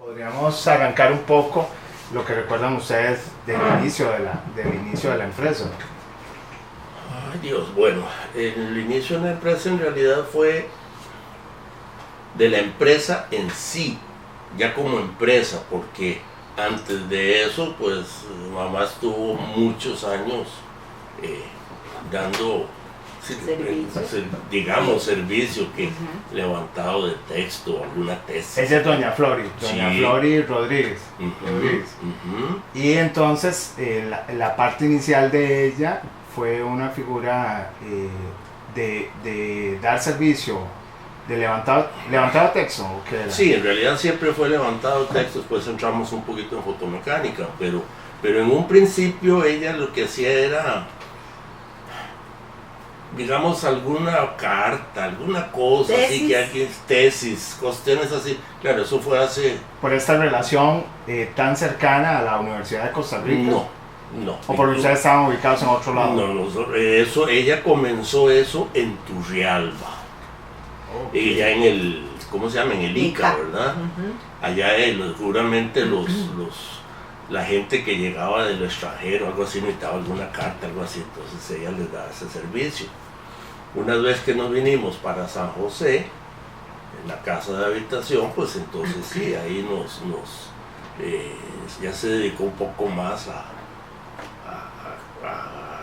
Podríamos arrancar un poco lo que recuerdan ustedes del inicio de la empresa. Ay Dios, bueno, el inicio de la empresa en realidad fue de la empresa en sí, ya como empresa, porque antes de eso, pues mamá estuvo muchos años dando, digamos, servicio, que levantado de texto, alguna tesis. Esa es doña Flori Sí. Flori Rodríguez. Y entonces la parte inicial de ella fue una figura de dar servicio, de levantado texto. ¿O qué era? Sí, en realidad siempre fue levantado texto, después entramos un poquito en fotomecánica, pero en un principio ella lo que hacía era, digamos, alguna carta, alguna cosa, tesis. así que alguien, tesis, cuestiones así. Claro, eso fue hace... Por esta relación tan cercana a la Universidad de Costa Rica. No. ¿O porque ustedes estaban ubicados en otro lado? No, ella comenzó eso en Turrialba. Okay. Ella en el, ¿cómo se llama? En el ICA, ¿verdad? Allá seguramente la gente que llegaba del extranjero, algo así, necesitaba alguna carta, algo así, entonces ella les daba ese servicio. Una vez que nos vinimos para San José, en la casa de habitación, pues entonces sí, ahí ya se dedicó un poco más a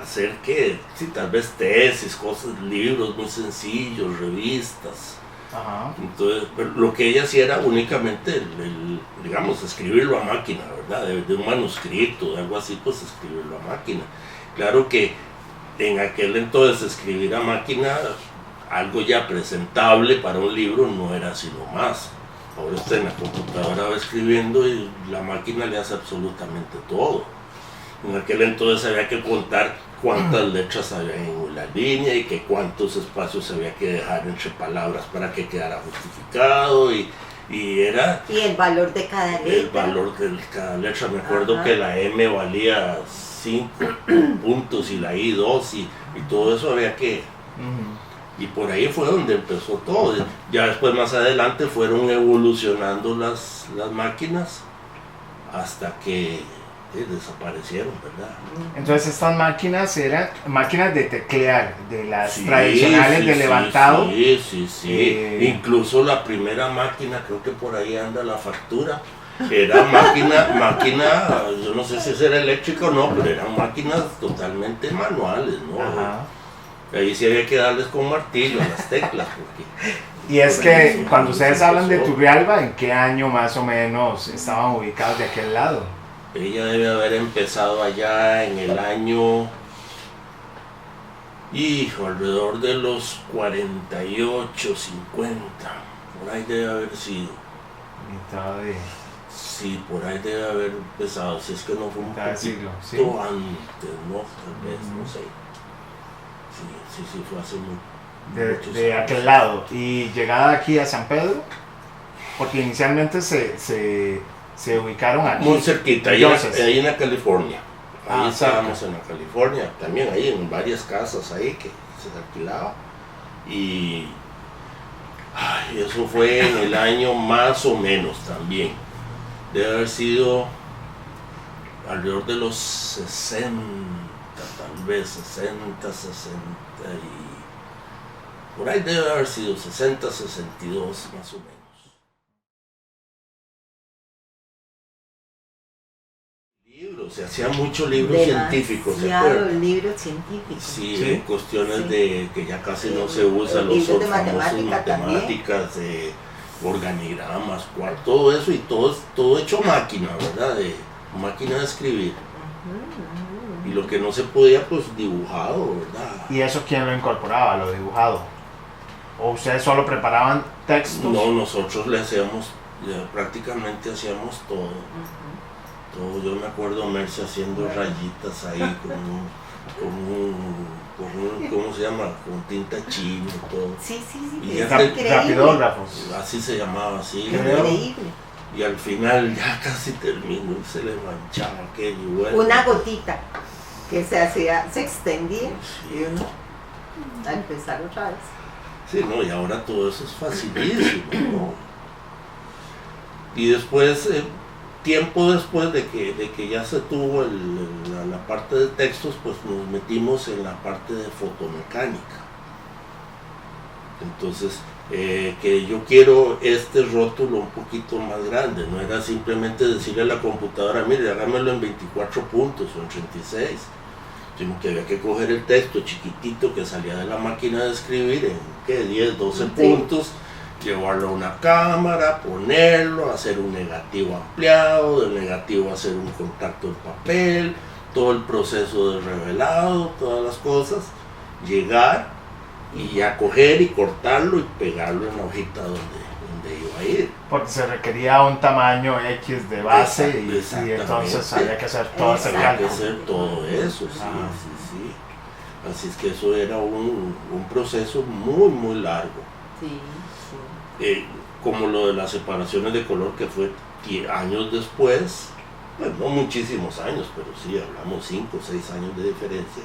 hacer que, sí, tal vez tesis, cosas, libros muy sencillos, revistas. Ajá. Entonces, lo que ella hacía era únicamente, digamos, escribirlo a máquina, ¿verdad? De un manuscrito, de algo así, pues escribirlo a máquina. Claro que en aquel entonces escribir a máquina, algo ya presentable para un libro, no era así nomás. Ahora está en la computadora va escribiendo y la máquina le hace absolutamente todo. En aquel entonces había que contar cuántas letras había en la línea y que cuántos espacios había que dejar entre palabras para que quedara justificado y era... Y el valor de cada letra. El valor de cada letra. Me acuerdo que la M valía 5 puntos y la I 2 y todo eso había que... Y por ahí fue donde empezó todo. Ya después más adelante fueron evolucionando las máquinas hasta que desaparecieron, ¿verdad? Entonces estas máquinas eran máquinas de teclear, de las tradicionales de levantado. Sí. Incluso la primera máquina, creo que por ahí anda la factura, era máquina, yo no sé si era eléctrica o no, pero eran máquinas totalmente manuales, ¿no? Ajá. Ahí sí había que darles con martillo a las teclas. Y es que cuando ustedes hablan de Turrialba, ¿en qué año más o menos estaban ubicados de aquel lado? Ella debe haber empezado allá en el año, alrededor de los 48, 50, por ahí debe haber sido. Mitad de... Sí, por ahí debe haber empezado, si es que no fue un poquito siglo, ¿sí? antes, ¿no? Tal vez, no sé. Sí, fue hace muchos de años. aquel lado. Y llegada aquí a San Pedro, porque inicialmente se ubicaron aquí. Muy cerquita, ahí en la California. Ahí estábamos cerca. en la California, también ahí en varias casas ahí que se alquilaba. Y eso fue en el año más o menos también. Debe haber sido alrededor de los 60, tal vez 60, 60 y... Por ahí debe haber sido 60, 62 más o menos. Se hacían muchos libros científicos, ¿se acuerdan? Libros científicos. Sí, cuestiones de que ya casi no se usan, los libros de famosos matemáticas, de organigramas, todo eso y todo hecho a máquina, ¿verdad? De máquina de escribir. Y lo que no se podía, pues dibujado, ¿verdad? ¿Y eso quién lo incorporaba, lo dibujado? ¿O ustedes solo preparaban textos? No, nosotros le hacíamos, prácticamente hacíamos todo. Yo me acuerdo a Merce haciendo rayitas ahí ¿cómo se llama? Con tinta china y todo. Sí. Y rapidógrafos. Así se llamaba, así. Increíble. Y al final ya casi terminó y se le manchaba aquello. Bueno. Una gotita que se extendía y uno a empezar otra vez. Sí, no, y ahora todo eso es facilísimo, ¿no? Y después, tiempo después de que ya se tuvo la parte de textos, pues nos metimos en la parte de fotomecánica. Entonces, que yo quiero este rótulo un poquito más grande, no era simplemente decirle a la computadora, mire, hágamelo en 24 puntos o en 36, sino que había que coger el texto chiquitito que salía de la máquina de escribir en ¿qué? 10, 12 puntos, llevarlo a una cámara, ponerlo, hacer un negativo ampliado, del negativo hacer un contacto en papel, todo el proceso de revelado, todas las cosas, llegar y ya coger y cortarlo y pegarlo en la hojita donde iba a ir. Porque se requería un tamaño X de base y entonces había que hacer todo ese cálculo. Había que cálculo. hacer todo eso, sí. Así es que eso era un proceso muy largo. Sí. Como lo de las separaciones de color que fue años después, pues no muchísimos años, pero sí, hablamos 5 o 6 años de diferencia.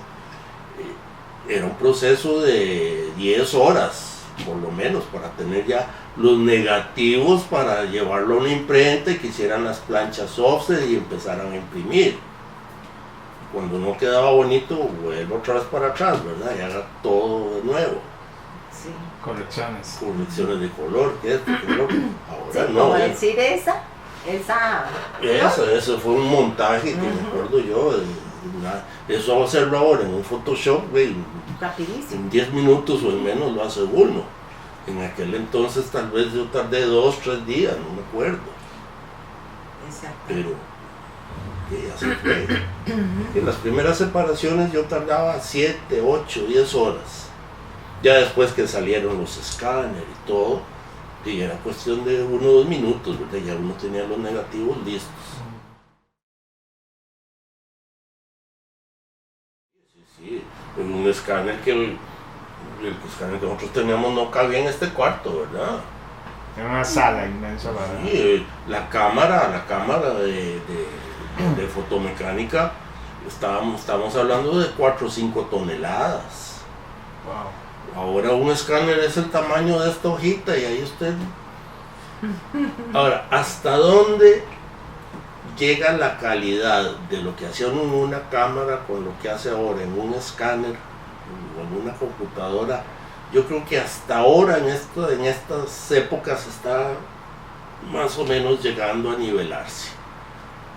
Era un proceso de 10 horas, por lo menos, para tener ya los negativos para llevarlo a una imprenta y que hicieran las planchas offset y empezaran a imprimir. Cuando no quedaba bonito, vuelvo otra vez para atrás, ¿verdad? Y haga todo de nuevo. Sí. Correcciones. Correcciones de color, que esto, que lo ahora Sí, no. como decir Eso fue un montaje que me acuerdo yo. Eso va a hacerlo ahora en un Photoshop, güey. Rapidísimo. En 10 minutos o en menos lo hace uno. En aquel entonces tal vez yo tardé 2, 3 días, no me acuerdo. Exacto. Pero así fue. En las primeras separaciones yo tardaba 7, 8, 10 horas. Ya después que salieron los escáneres y todo, y era cuestión de 1 o 2 minutos, ¿verdad? Ya uno tenía los negativos listos. Sí, en un escáner el escáner que nosotros teníamos no cabía en este cuarto, ¿verdad? Era una sala inmensa, ¿verdad? Sí, la cámara de fotomecánica, estamos hablando de 4 o 5 toneladas. Wow. Ahora un escáner es el tamaño de esta hojita y ahí usted... Ahora, ¿hasta dónde llega la calidad de lo que hacía en una cámara con lo que hace ahora en un escáner o en una computadora? Yo creo que hasta ahora en estas épocas está más o menos llegando a nivelarse.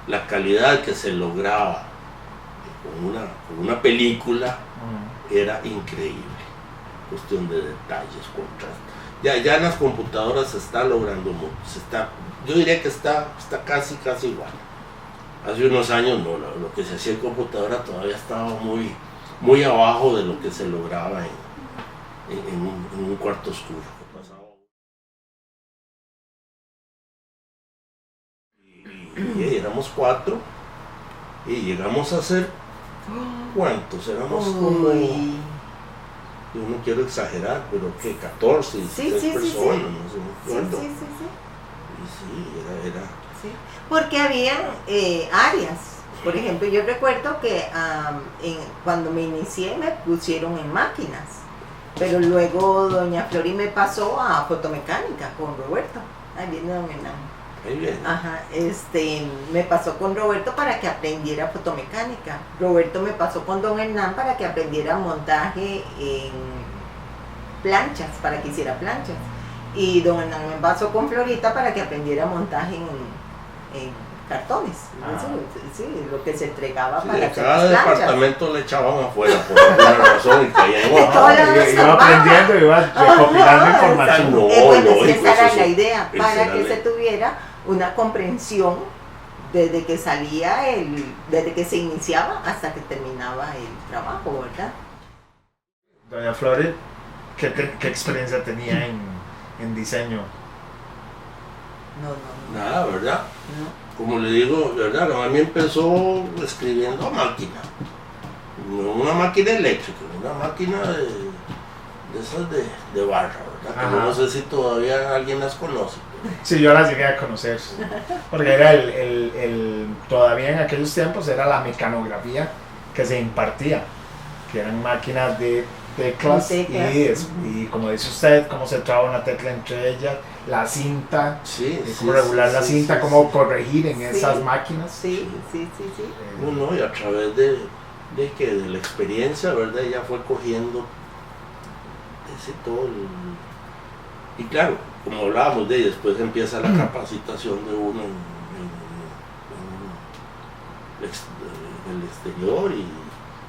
La calidad que se lograba con una película era increíble. Cuestión de detalles, contraste. Ya en las computadoras se está logrando mucho. Yo diría que está casi igual. Hace unos años no, lo que se hacía en computadora todavía estaba muy abajo de lo que se lograba en un cuarto oscuro. Y éramos 4 y llegamos a ser, ¿cuántos? Éramos como, yo no quiero exagerar, pero que 14, 16 personas, no sé, me acuerdo. Sí. Y sí, era. Sí, porque habían áreas. Por ejemplo, yo recuerdo que cuando me inicié me pusieron en máquinas, pero luego doña Flori me pasó a fotomecánica con Roberto. Ahí viene don Hernán. Ahí viene. Ajá, me pasó con Roberto para que aprendiera fotomecánica. Roberto me pasó con don Hernán para que aprendiera montaje en planchas, para que hiciera planchas. Y don Hernán me pasó con Florita para que aprendiera montaje en cartones. Sí, lo que se entregaba para hacer cada las planchas. departamento le echaban afuera por alguna razón y caía en Iba aprendiendo, iba recopilando información. Bueno, esa era la idea, para que se tuviera una comprensión desde que desde que se iniciaba hasta que terminaba el trabajo, ¿verdad? Doña Flores, ¿qué experiencia tenía en diseño? No. Nada, ¿verdad? No. Como le digo, ¿verdad? A mí empezó escribiendo a máquina. No una máquina eléctrica, una máquina de esas de barra, ¿verdad? Que no sé si todavía alguien las conoce. Sí, yo las llegué a conocer, porque era todavía en aquellos tiempos era la mecanografía que se impartía, que eran máquinas de teclas y como dice usted, cómo se traba una tecla entre ellas, la cinta, Sí, cómo regular la cinta, sí, cómo sí. corregir en Sí. esas máquinas. Sí, sí, sí, sí. No, y a través de la experiencia, ¿verdad? Ella fue cogiendo ese todo y claro, como hablábamos de ella, después empieza la capacitación de uno en el exterior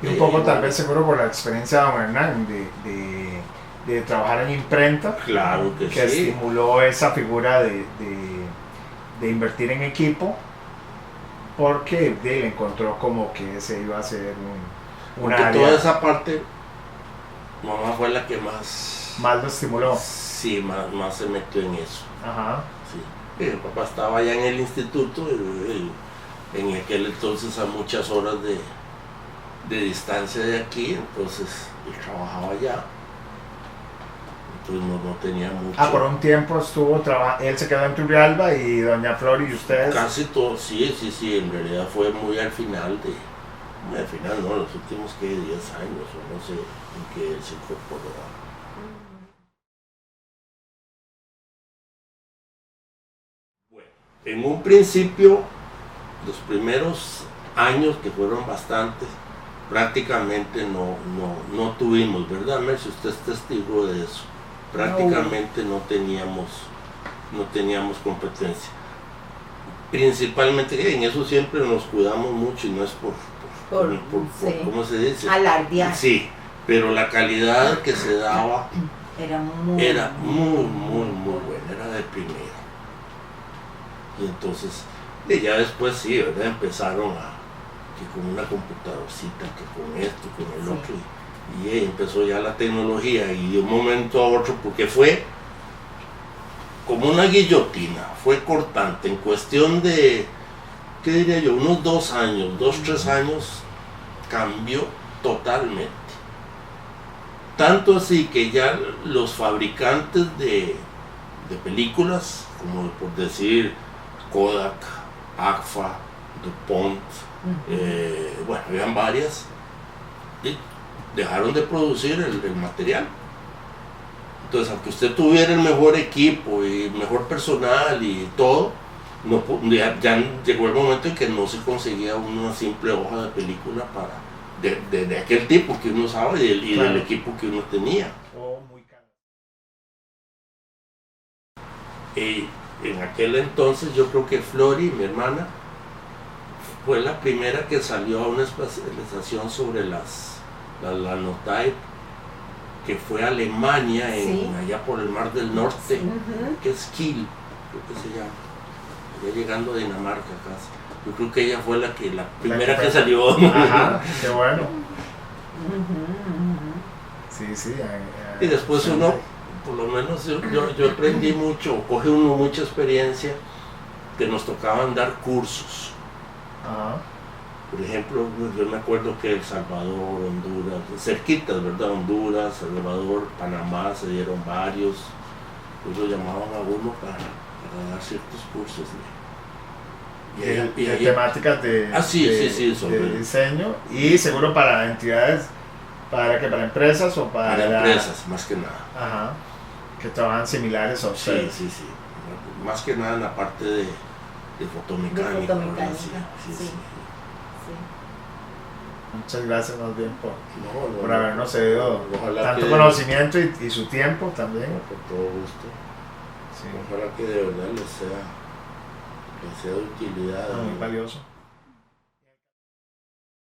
Y un poco tal vez seguro por la experiencia de don Hernán de trabajar en imprenta, claro que que sí. estimuló esa figura de invertir en equipo, porque él encontró como que ese iba a ser un Porque área toda esa parte, mamá fue la que más más lo estimuló. sí, más se metió en eso. Ajá. Sí. Mi papá estaba allá en el instituto, en aquel entonces a muchas horas de distancia de aquí, entonces él trabajaba allá, entonces no tenía mucho. Por un tiempo estuvo trabajando, él se quedó en Turrialba y doña Flor y ustedes. Casi todo, sí, en realidad fue muy al final no, los últimos 10 años, o no sé en qué él se incorporó. Bueno, en un principio, los primeros años, que fueron bastantes, prácticamente no tuvimos, ¿verdad, Mercy? Usted es testigo de eso. Prácticamente no teníamos competencia. Principalmente en eso siempre nos cuidamos mucho y no es por Sí. ¿cómo se dice? Alardear. Sí, pero la calidad que se daba Era muy buena, era de primera. Y entonces, ya después sí, ¿verdad? Empezaron que con una computadorcita, que con esto, con el Sí. otro, y ahí empezó ya la tecnología, y de un momento a otro, porque fue como una guillotina, fue cortante, en cuestión de, ¿qué diría yo? Unos 2 años, 3 años, cambió totalmente. Tanto así que ya los fabricantes de películas, como por decir Kodak, Agfa, DuPont, bueno, habían varias, y dejaron de producir el material. Entonces, aunque usted tuviera el mejor equipo y mejor personal y todo, ya llegó el momento en que no se conseguía una simple hoja de película de aquel tipo que uno usaba y Claro. del equipo que uno tenía. Muy caro. Y en aquel entonces yo creo que Flori, mi hermana, fue la primera que salió a una especialización sobre la Lanotype, que fue a Alemania, Sí. allá por el Mar del Norte, Ujú. que es Kiel, creo que se llama, ya llegando a Dinamarca casi. Yo creo que ella fue la primera que salió. Ajá, qué bueno. Ujú, ujú. Sí. Y después uno, por lo menos yo aprendí mucho, coge uno mucha experiencia, que nos tocaban dar cursos. Ajá. Por ejemplo, yo me acuerdo que El Salvador, Honduras, cerquitas, ¿verdad? Honduras, Salvador, Panamá, se dieron varios. Pues lo llamaban a uno para dar ciertos cursos. De temáticas de sobre diseño y seguro para entidades, ¿para empresas o para empresas, más que nada. Ajá, que trabajan similares a ustedes. Sí. Más que nada en la parte de fotomecánica. De fotomecánica, ¿verdad? Sí. sí. Muchas gracias más bien por No, habernos cedido ojalá tanto que- conocimiento y su tiempo también. Con todo gusto. Sí, Ojalá que de verdad les sea de utilidad. muy valioso.